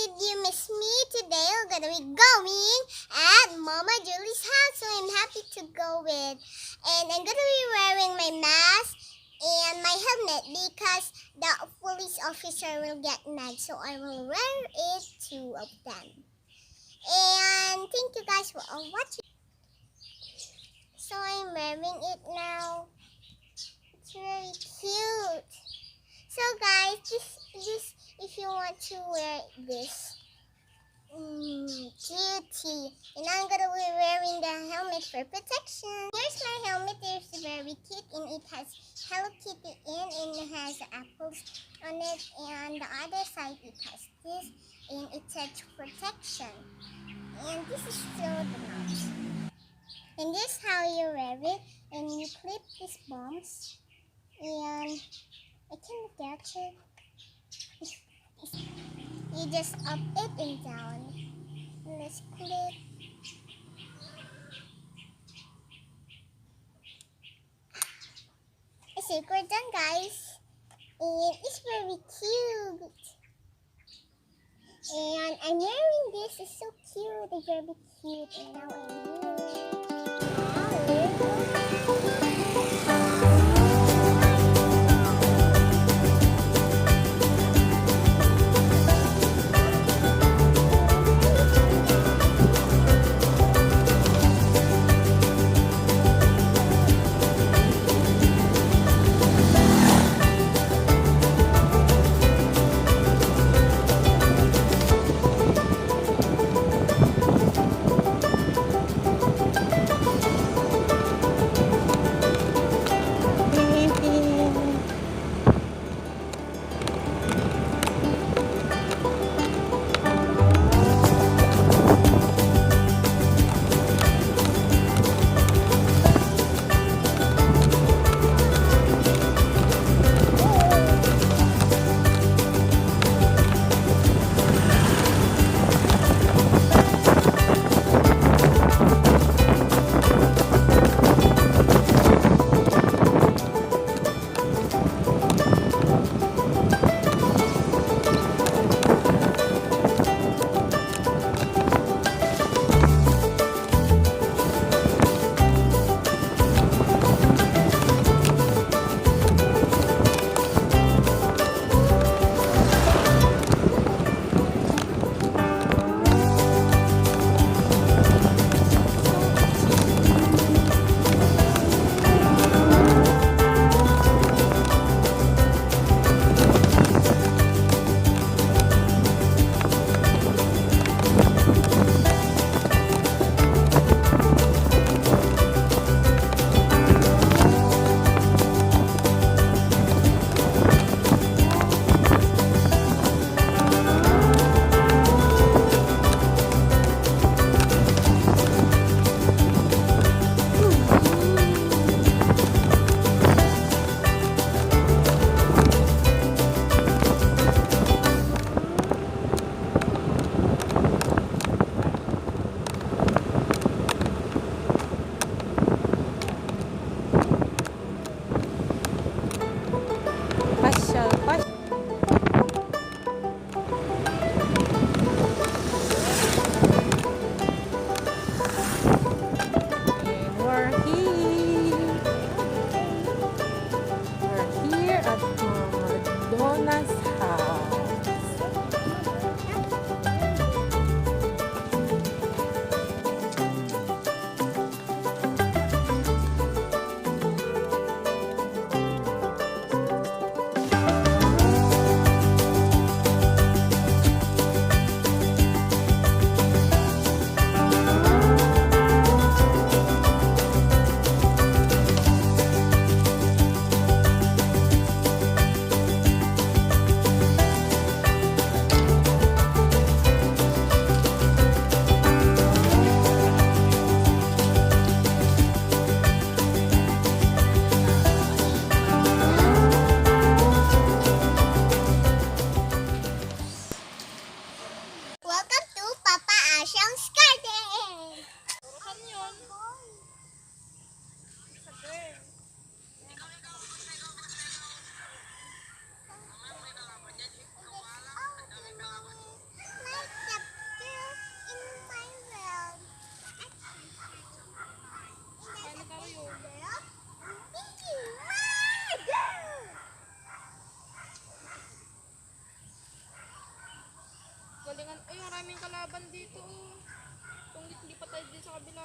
did you miss me? Today we're gonna be going at Mama Julie's house, so I'm happy to go with. And I'm gonna be wearing my mask and my helmet because the police officer will get mad, so I will wear it, two of them. And thank you guys for all watching. So I'm wearing it now. It's very cute. So guys, this if you want to wear this cutie, and I'm gonna be wearing the helmet for protection. Here's my helmet. It's very cute, and it has Hello Kitty and it has apples on it, and the other side it has this, and it says protection. And this is still the mouse. And this is how you wear it, and you clip these bombs, and I can't get it. You just up it and down. Let's clip. I think we're done, guys. And it's very cute. And I'm wearing this. It's so cute. It's very cute. And now I'm wearing Pasyal, pasyal. And we're here at Madonna's house. dito. Kung hindi pa tayo dito sa kabila.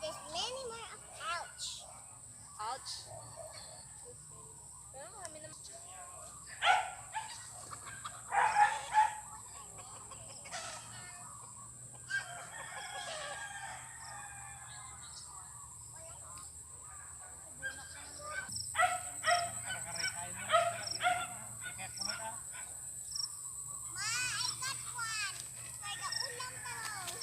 There's many more. Ouch. Ouch. Pero kami naman. Ma, I got one. For the ulam talong.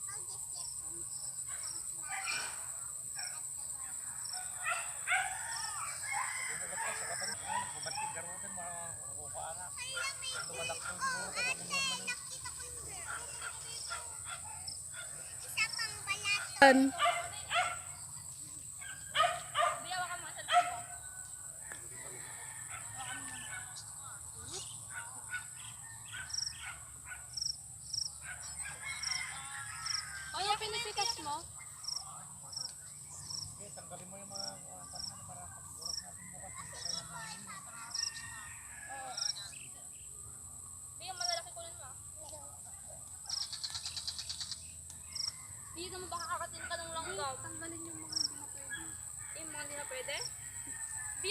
I'll just get some nakita ko yung girl. Isa pang balat. Di, hawakan mo ang cellphone ko. O, yung pinipitas mo? Di, yung malalaki kunin mo. Di, naman baka kakatin ka ng langgam. Tanggalin yung mga hindi na pwede. Yung mga hindi na pwede? Di,